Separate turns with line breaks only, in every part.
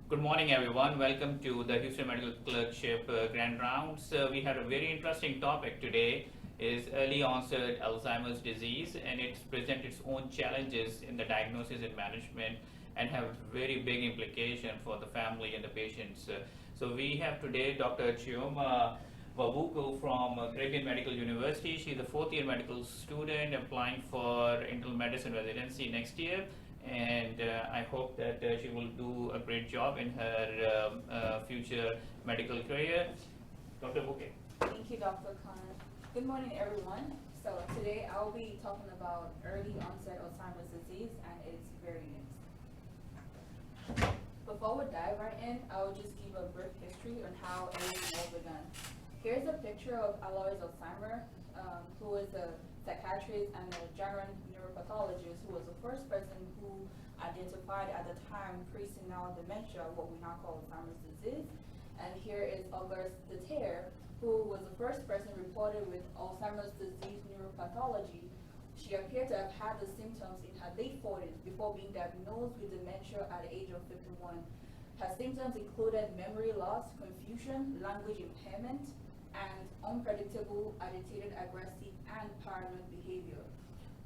Good morning, everyone. Welcome to the Houston Medical Clerkship Grand Rounds. We had a very interesting topic today is early onset Alzheimer's disease, and it's present its own challenges in the diagnosis and management and have very big implication for the family and the patients. So we have today Dr. Chioma Nwabuoku from Caribbean Medical University. She's a fourth year medical student applying for internal medicine residency next year, and I hope that she will do a great job in her future medical career. Dr. Bouquet.
Thank you, Dr. Connor. Good morning, everyone. So today I'll be talking about early onset Alzheimer's disease and its variants. Before we dive right in, I'll just give a brief history on how everything all began. Here's a picture of Alois Alzheimer, who is a psychiatrist and a general neuropathologist who was the first person who identified at the time pre-senile dementia, what we now call Alzheimer's disease. And here is Auguste Deterre, who was the first person reported with Alzheimer's disease neuropathology. She appeared to have had the symptoms in her late 40s before being diagnosed with dementia at the age of 51. Her symptoms included memory loss, confusion, language impairment, and unpredictable, agitated, aggressive, and paranoid behavior.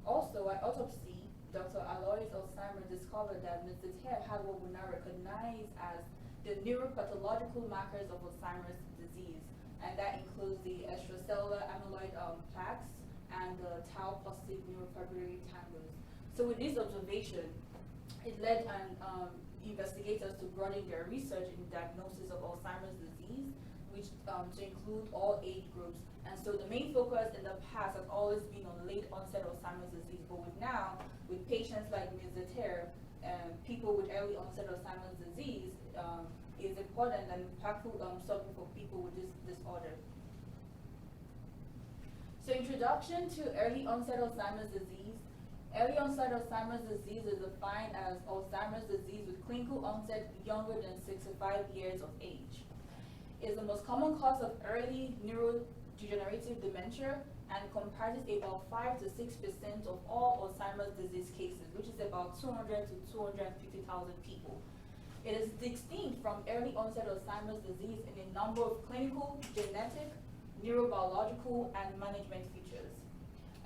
Also, at autopsy, Dr. Alois Alzheimer discovered that Ms. Deterre had what we now recognize as the neuropathological markers of Alzheimer's disease, and that includes the extracellular amyloid plaques and the tau positive neurofibrillary tangles. So with this observation, it led investigators to broaden their research in diagnosis of Alzheimer's disease, which to include all age groups. And so the main focus in the past has always been on late onset Alzheimer's disease, but with patients like Ms. Deterre, people with early onset Alzheimer's disease is important and impactful something for people with this disorder. So introduction to early onset Alzheimer's disease. Early onset Alzheimer's disease is defined as Alzheimer's disease with clinical onset younger than 65 years of age. It is the most common cause of early neurodegenerative dementia and comprises about 5 to 6% of all Alzheimer's disease cases, which is about 200 to 250,000 people. It is distinct from early onset Alzheimer's disease in a number of clinical, genetic, neurobiological, and management features.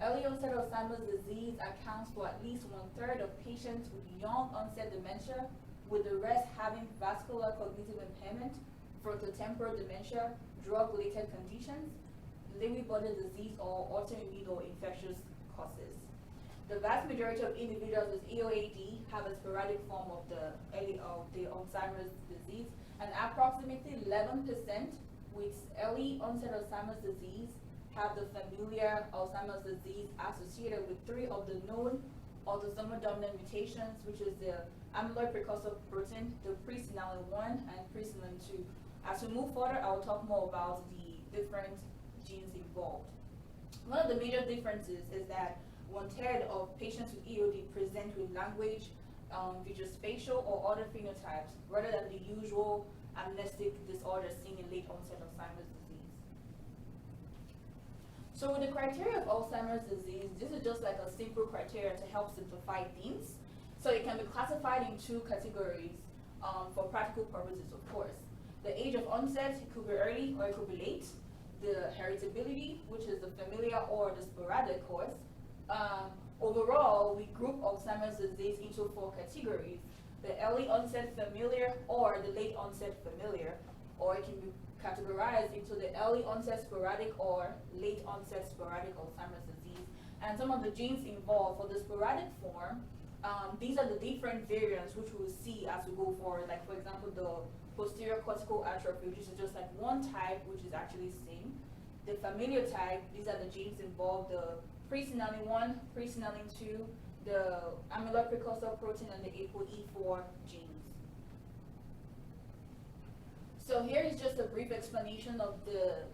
Early onset Alzheimer's disease accounts for at least 1/3 of patients with young onset dementia, with the rest having vascular cognitive impairment, frontotemporal dementia, drug-related conditions, Lewy body disease, or autoimmune or infectious causes. The vast majority of individuals with EOAD have a sporadic form of the Alzheimer's disease, and approximately 11% with early onset Alzheimer's disease have the familiar Alzheimer's disease associated with 3 of the known autosomal dominant mutations, which is the amyloid precursor protein, the presenilin 1 and presenilin 2. As we move further, I will talk more about the different genes involved. One of the major differences is that 1/3 of patients with EOD present with language, visuospatial, or other phenotypes, rather than the usual amnestic disorder seen in late onset Alzheimer's disease. So with the criteria of Alzheimer's disease, this is just like a simple criteria to help simplify things. So it can be classified in 2 categories for practical purposes, of course. The age of onset, it could be early or it could be late. The heritability, which is the familiar or the sporadic course. Overall, we group Alzheimer's disease into 4 categories: the early onset familiar or the late onset familiar, or it can be categorized into the early onset sporadic or late onset sporadic Alzheimer's disease. And some of the genes involved for the sporadic form, these are the different variants which we will see as we go forward. Like, for example, the posterior cortical atrophy, which is just like one type, which is actually same. The familiar type, these are the genes involved: the presenilin 1, presenilin 2, the amyloid precursor protein, and the ApoE4 genes. So here is just a brief explanation of the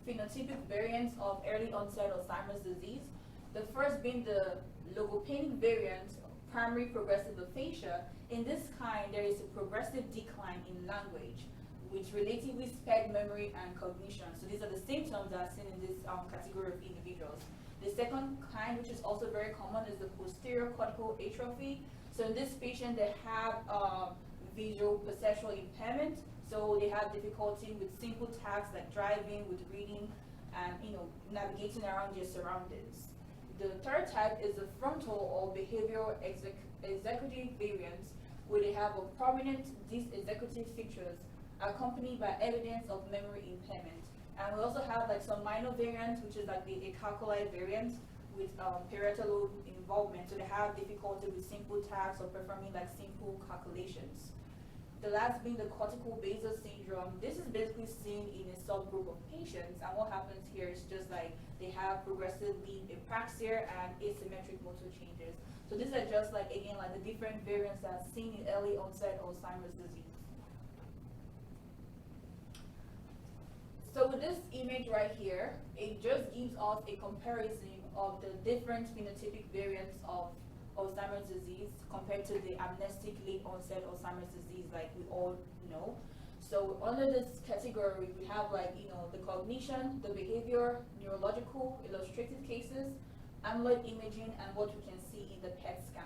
phenotypic variants of early onset Alzheimer's disease. The first being the logopenic variant, primary progressive aphasia. In this kind, there is a progressive decline in language with relatively spared memory and cognition. So these are the symptoms that are seen in this category of individuals. The second kind, which is also very common, is the posterior cortical atrophy. So in this patient, they have visual perceptual impairment. So they have difficulty with simple tasks like driving, with reading, and navigating around their surroundings. The third type is the frontal or behavioral executive variants, where they have a prominent dysexecutive features accompanied by evidence of memory impairment. And we also have like some minor variants, which is like the acalculate variant with parietal lobe involvement. So they have difficulty with simple tasks or performing like simple calculations. The last being the cortical basal syndrome. This is basically seen in a subgroup of patients, and what happens here is just like they have progressive limb apraxia and asymmetric motor changes. So these are just like, again, like the different variants that are seen in early onset Alzheimer's disease. So with this image right here, it just gives us a comparison of the different phenotypic variants of Alzheimer's disease compared to the amnestic late onset Alzheimer's disease, like we all know. So under this category, we have like, the cognition, the behavior, neurological, illustrative cases, amyloid imaging, and what we can see in the PET scan.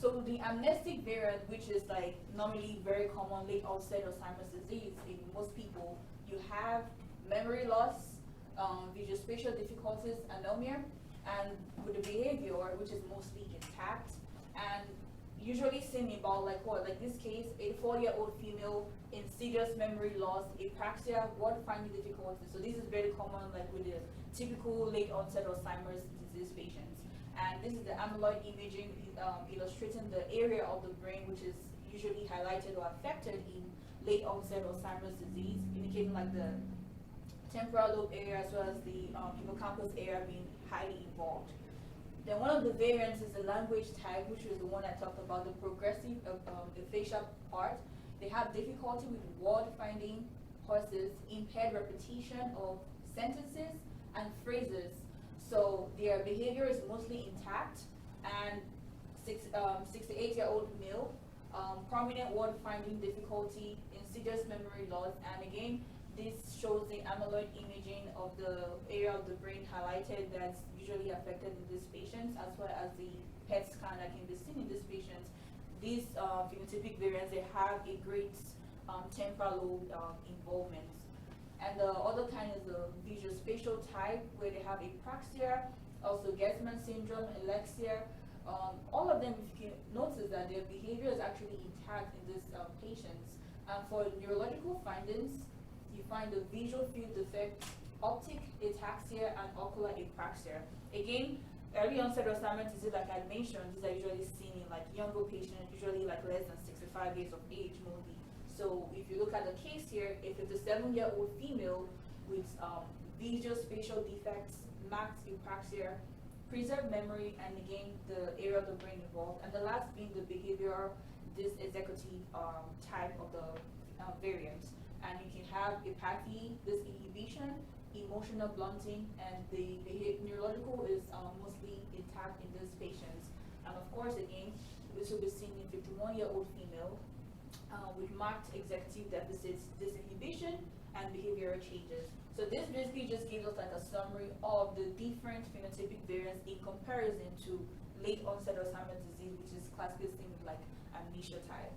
So the amnestic variant, which is like normally very common late onset Alzheimer's disease in most people, you have memory loss, visuospatial difficulties, anomia, and with the behavior, which is mostly intact, and usually seen about like this case, a 4-year-old female, insidious memory loss, apraxia, word finding difficulties. So this is very common like with the typical late onset Alzheimer's disease patients. And this is the amyloid imaging illustrating the area of the brain which is usually highlighted or affected in late onset Alzheimer's disease, indicating like the temporal lobe area as well as the hippocampus area being highly involved. Then one of the variants is the language type, which is the one I talked about, the progressive aphasia part. They have difficulty with word finding, horses, impaired repetition of sentences and phrases. So their behavior is mostly intact, and 68-year-old male, prominent word finding difficulty, insidious memory loss, and again, this shows the amyloid imaging of the area of the brain highlighted that's usually affected in these patients, as well as the PET scan that can be seen in these patients. These phenotypic variants, they have a great temporal lobe involvement. And the other kind is the visuospatial type, where they have apraxia, also Gerstmann syndrome, alexia. All of them, if you can notice that their behavior is actually intact in these patients. And for neurological findings, you find the visual field defect, optic ataxia, and ocular apraxia. Again, early onset Alzheimer's disease, like I mentioned, these are usually seen in like younger patients, usually like less than 65 years of age mostly. So if you look at the case here, if it's a 7-year-old female with visuospatial defects, marked apraxia, preserved memory, and again, the area of the brain involved, and the last being the behavioral dysexecutive type of the variants. And you can have apathy, disinhibition, emotional blunting, and the neurological is mostly intact in these patients. And of course, again, this will be seen in 51-year-old female with marked executive deficits, disinhibition, and behavioral changes. So this basically just gives us like a summary of the different phenotypic variants in comparison to late onset Alzheimer's disease, which is classically seen with like amnesia type.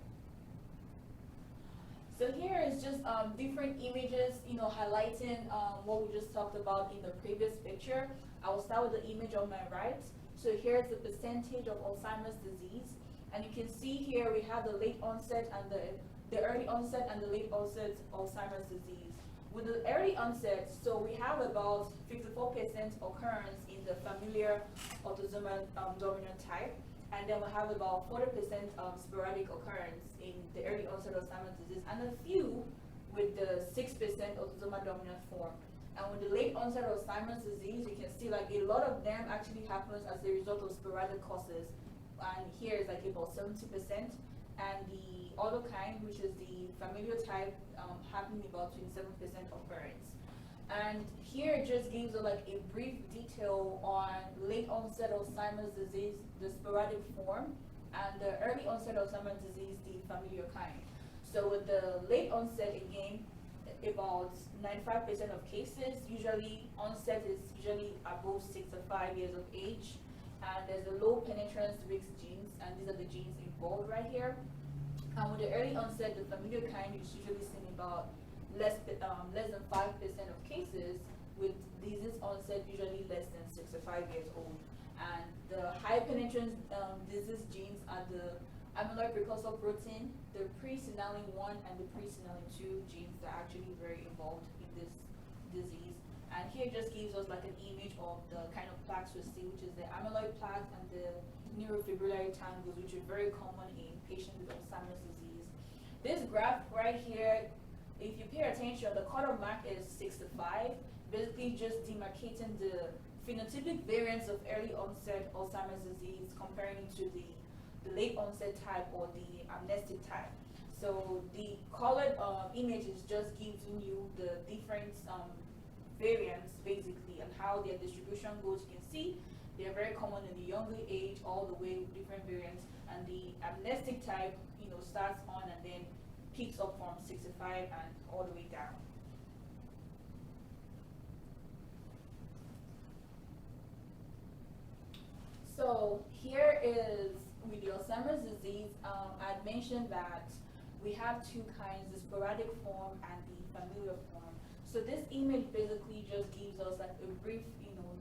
So here is just different images, highlighting what we just talked about in the previous picture. I will start with the image on my right. So here's the percentage of Alzheimer's disease. And you can see here we have the late onset and the early onset and the late onset Alzheimer's disease. With the early onset, so we have about 54% occurrence in the familiar autosomal dominant type. And then we have about 40% sporadic occurrence in the early onset Alzheimer's disease, and a few with the 6% autosomal dominant form. And with the late onset Alzheimer's disease, you can see like a lot of them actually happens as a result of sporadic causes. And here is like about 70%. And the other kind, which is the familial type, happening about 27% occurrence. And here it just gives like a brief detail on late onset Alzheimer's disease, the sporadic form, and the early onset Alzheimer's disease, the familial kind. So with the late onset, again, about 95% of cases, usually onset is usually above 65 years of age, and there's a low penetrance risk genes, and these are the genes involved right here. And with the early onset, the familial kind is usually seen about less than 5% of cases, with disease onset usually less than 6 or 5 years old. And the high penetrance disease genes are the amyloid precursor protein, the pre-signaling 1 and the pre-signaling 2 genes that are actually very involved in this disease. And here just gives us like an image of the kind of plaques we see, which is the amyloid plaques and the neurofibrillary tangles, which are very common in patients with Alzheimer's disease. This graph right here, if you pay attention, the cutoff mark is 6 to 5, basically just demarcating the phenotypic variants of early onset Alzheimer's disease, comparing it to the late onset type or the amnestic type. So the colored images just giving you the different variants basically and how their distribution goes. You can see they're very common in the younger age all the way with different variants, and the amnestic type, starts on and then peaks up from 65 and all the way down. So here is with the Alzheimer's disease, I'd mentioned that we have two kinds, the sporadic form and the familial form. So this image basically just gives us like a brief,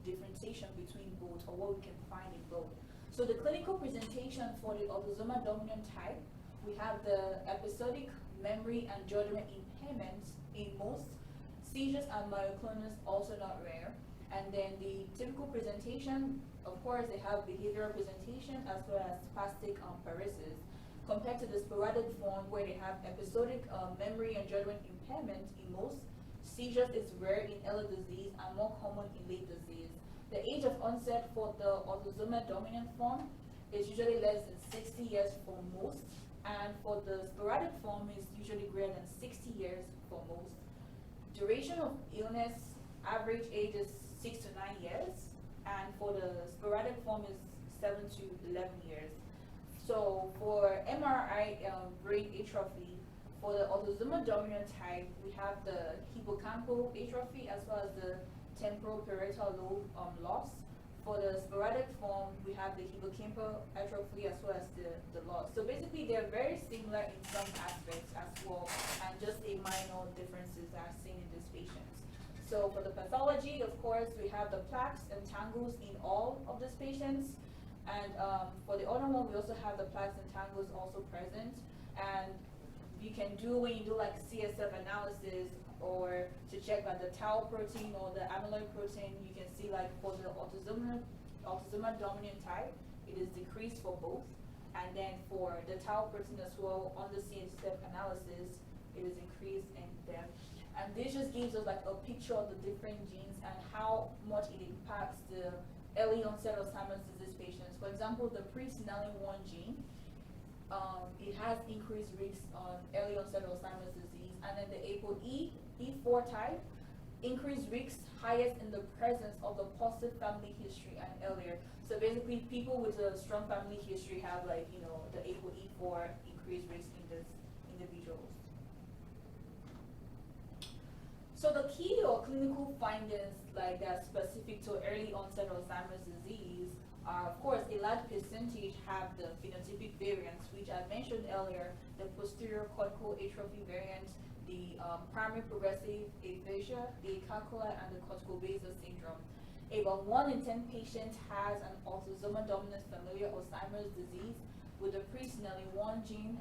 differentiation between both, or what we can find in both. So the clinical presentation for the autosomal dominant type, we have the episodic memory and judgment impairments in most. Seizures and myoclonus also not rare. And then the typical presentation, of course, they have behavioral presentation as well as spastic paresis, compared to the sporadic form where they have episodic memory and judgment impairment in most. Seizures is rare in early disease and more common in late disease. The age of onset for the autosomal dominant form is usually less than 60 years for most, and for the sporadic form is usually greater than 60 years for most. Duration of illness, average age is 6 to 9 years, and for the sporadic form is 7 to 11 years. So for MRI brain atrophy, for the autosomal dominant type, we have the hippocampal atrophy as well as the temporal parietal lobe loss. For the sporadic form, we have the hippocampal atrophy as well as the loss. So basically, they're very similar in some aspects as well, and just a minor differences are seen in these patients. So for the pathology, of course, we have the plaques and tangles in all of these patients. And for the other one, we also have the plaques and tangles also present. And you can do, when you do like CSF analysis or to check like the tau protein or the amyloid protein, you can see like for the autosomal dominant type, it is decreased for both. And then for the tau protein as well, on the CSF analysis, it is increased in them. And this just gives us like a picture of the different genes and how much it impacts the early onset Alzheimer's disease patients. For example, the pre-signaling 1 gene, it has increased risk on early onset Alzheimer's disease. And then the ApoE4 type, increased risk highest in the presence of the positive family history and earlier. So basically, people with a strong family history have the ApoE4 increased risk in these individuals. So the key or clinical findings like that specific to early onset Alzheimer's disease are, of course, a large percentage have the phenotypic variants, which I mentioned earlier, the posterior cortical atrophy variant, the primary progressive aphasia, the acalcular, and the cortical basal syndrome. About 1 in 10 patients has an autosomal dominant familial Alzheimer's disease with the pre-signaling 1 gene,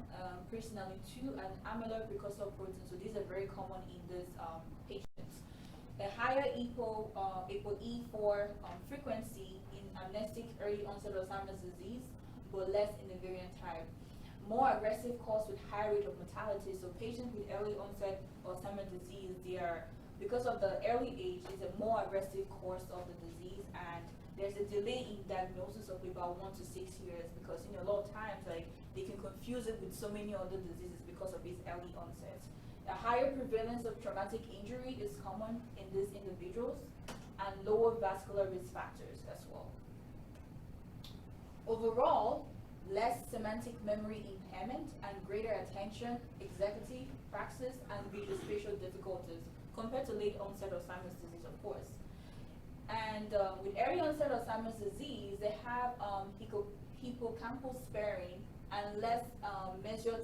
pre-signaling 2, and amyloid precursor protein. So these are very common in these patients. A higher ApoE4 frequency in amnestic early onset Alzheimer's disease, but less in the variant type. More aggressive cause with high rate of mortality. So patients with early onset Alzheimer's disease, they are, because of the early age, is a more aggressive course of the disease, and there's a delay in diagnosis of about 1 to 6 years, because a lot of times they can confuse it with so many other diseases because of its early onset. A higher prevalence of traumatic injury is common in these individuals, and lower vascular risk factors as well. Overall, less semantic memory impairment and greater attention, executive, praxis, and visuospatial difficulties compared to late onset Alzheimer's disease, of course. And with early onset Alzheimer's disease, they have hippocampal sparing and less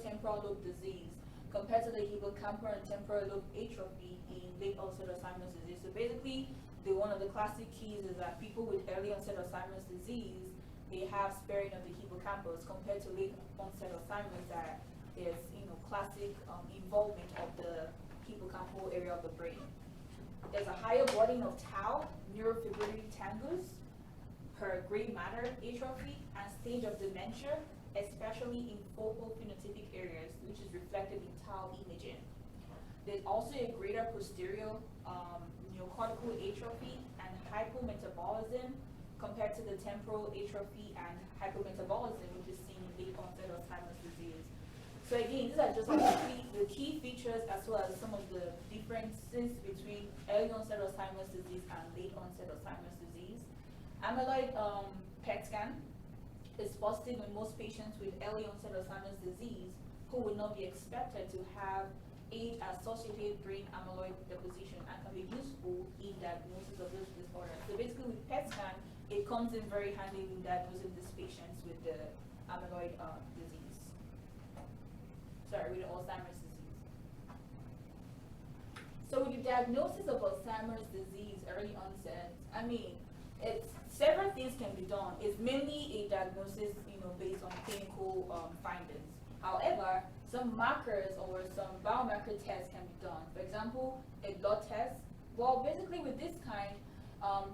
temporal lobe disease compared to the hippocampal and temporal lobe atrophy in late onset Alzheimer's disease. So basically, one of the classic keys is that people with early onset Alzheimer's disease, they have sparing of the hippocampus compared to late onset Alzheimer's that there's classic involvement of the hippocampal area of the brain. There's a higher burden of tau, neurofibrillary tangles, per gray matter atrophy, and stage of dementia, especially in focal phenotypic areas, which is reflected in tau imaging. There's also a greater posterior cortical atrophy and hypometabolism compared to the temporal atrophy and hypometabolism, which is seen in late onset Alzheimer's disease. So again, these are just like the key features as well as some of the differences between early onset Alzheimer's disease and late onset Alzheimer's disease. Amyloid PET scan is positive in most patients with early onset Alzheimer's disease who would not be expected to have age-associated brain amyloid deposition and can be useful in diagnosis of this disorder. So basically with PET scan, it comes in very handy in diagnosing these patients with the amyloid disease. Sorry, with Alzheimer's disease. So with the diagnosis of Alzheimer's disease, early onset, it's several things can be done. It's mainly a diagnosis, based on clinical findings. However, some markers or some biomarker tests can be done. For example, a blood test. Well, basically with this kind,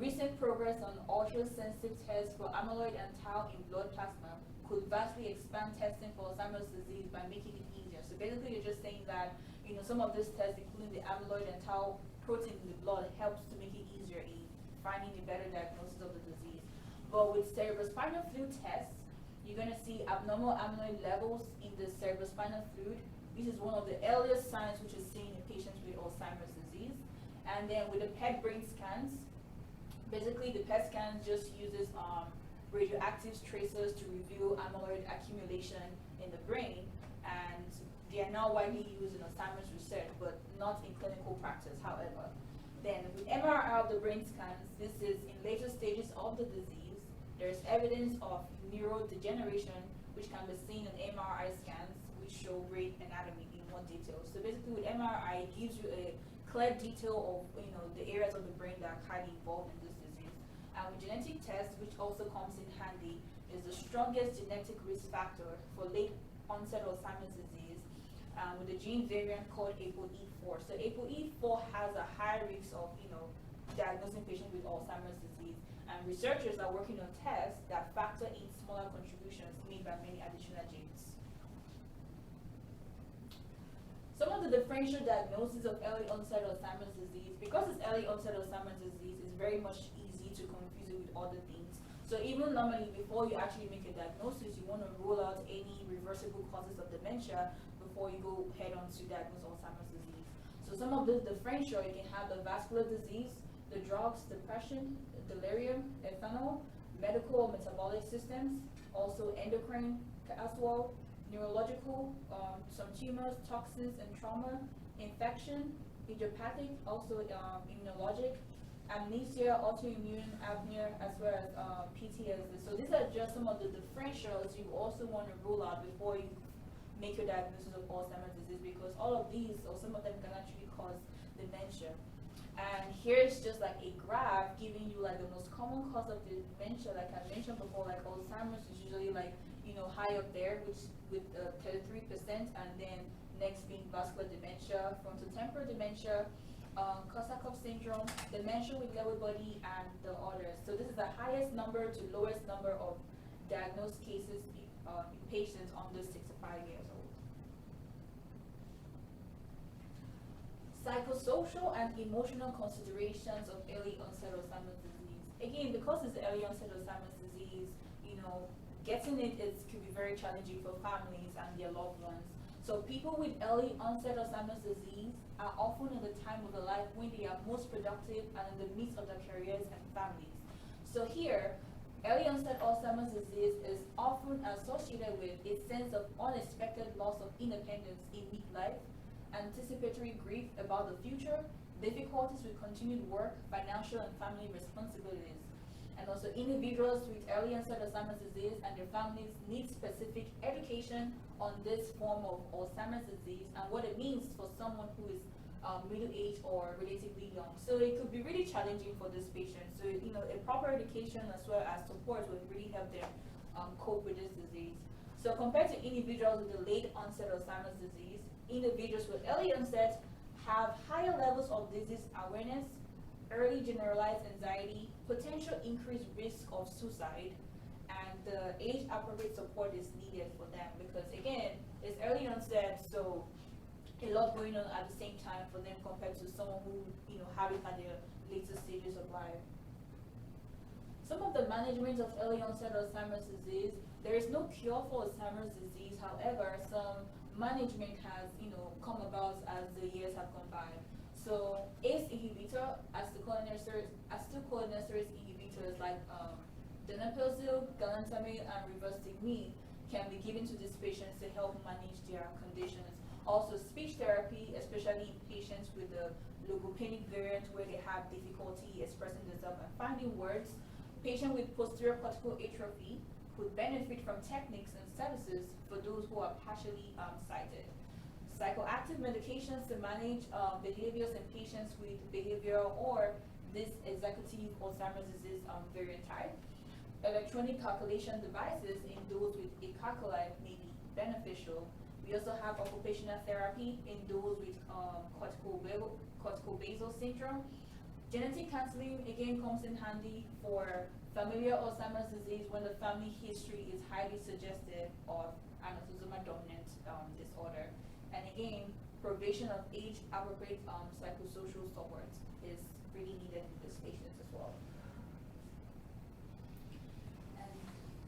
recent progress on ultra-sensitive tests for amyloid and tau in blood plasma could vastly expand testing for Alzheimer's disease by making it easier. So basically, you're just saying that some of these tests, including the amyloid and tau protein in the blood, helps to make it easier in finding a better diagnosis of the disease. But with cerebrospinal fluid tests, you're going to see abnormal amyloid levels in the cerebrospinal fluid. This is one of the earliest signs which is seen in patients with Alzheimer's disease. And then with the PET brain scans, basically the PET scan just uses radioactive tracers to reveal amyloid accumulation in the brain, and they are now widely used in Alzheimer's research, but not in clinical practice, however. Then with MRI of the brain scans, this is in later stages of the disease. There's evidence of neurodegeneration, which can be seen in MRI scans, which show brain anatomy in more detail. So basically with MRI, it gives you a clear detail of the areas of the brain that are highly involved in this disease. And with genetic tests, which also comes in handy, is the strongest genetic risk factor for late onset Alzheimer's disease, with the gene variant called ApoE4. So ApoE4 has a high risk of diagnosing patients with Alzheimer's disease. And researchers are working on tests that factor in smaller contributions made by many additional genes. Some of the differential diagnosis of early onset Alzheimer's disease, because it's early onset Alzheimer's disease, is very much easy to confuse it with other things. So even normally, before you actually make a diagnosis, you want to rule out any reversible causes of dementia before you go head on to diagnose Alzheimer's disease. So some of the differential, you can have the vascular disease, the drugs, depression, delirium, ethanol, medical or metabolic systems, also endocrine as well, neurological, some tumors, toxins and trauma, infection, idiopathic, also immunologic, amnesia, autoimmune, apnea, as well as PTSD. So these are just some of the differentials you also want to rule out before you make your diagnosis of Alzheimer's disease, because all of these or some of them can actually cause dementia. And here's just like a graph giving you like the most common cause of dementia. Like I mentioned before, like Alzheimer's is usually like high up there, which with 33%, and then next being vascular dementia, frontotemporal dementia, Korsakoff syndrome, dementia with Lewy body, and the others. So this is the highest number to lowest number of diagnosed cases in patients under 65 years old. Psychosocial and emotional considerations of early onset Alzheimer's disease. Again, because it's early onset Alzheimer's disease, getting it could be very challenging for families and their loved ones. So people with early onset Alzheimer's disease are often in the time of their life when they are most productive and in the midst of their careers and families. So here, early onset Alzheimer's disease is often associated with a sense of unexpected loss of independence in midlife, anticipatory grief about the future, difficulties with continued work, financial and family responsibilities. And also individuals with early onset Alzheimer's disease and their families need specific education on this form of Alzheimer's disease and what it means for someone who is middle-aged or relatively young. So it could be really challenging for this patient. So, a proper education as well as support will really help them cope with this disease. So compared to individuals with the late onset Alzheimer's disease, individuals with early onset have higher levels of disease awareness, early generalized anxiety, potential increased risk of suicide, and the age-appropriate support is needed for them because, again, it's early onset, so a lot going on at the same time for them compared to someone who, have it at their later stages of life. Some of the management of early onset Alzheimer's disease, there is no cure for Alzheimer's disease. However, some management has, come about as the years have gone by. So ACE inhibitor, acetylcholinesterase inhibitors like donepezil, galantamine, and rivastigmine can be given to these patients to help manage their conditions. Also, speech therapy, especially in patients with the logopenic variant where they have difficulty expressing themselves and finding words. Patients with posterior cortical atrophy could benefit from techniques and services for those who are partially sighted. Psychoactive medications to manage behaviors in patients with behavioral or this executive Alzheimer's disease variant type. Electronic calculation devices in those with acalculi may be beneficial. We also have occupational therapy in those with cortical basal syndrome. Genetic counseling again comes in handy for familial Alzheimer's disease when the family history is highly suggestive of an autosomal dominant disorder. And again, provision of age-appropriate psychosocial support is really needed in these patients as well. And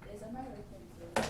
there's a matter of things.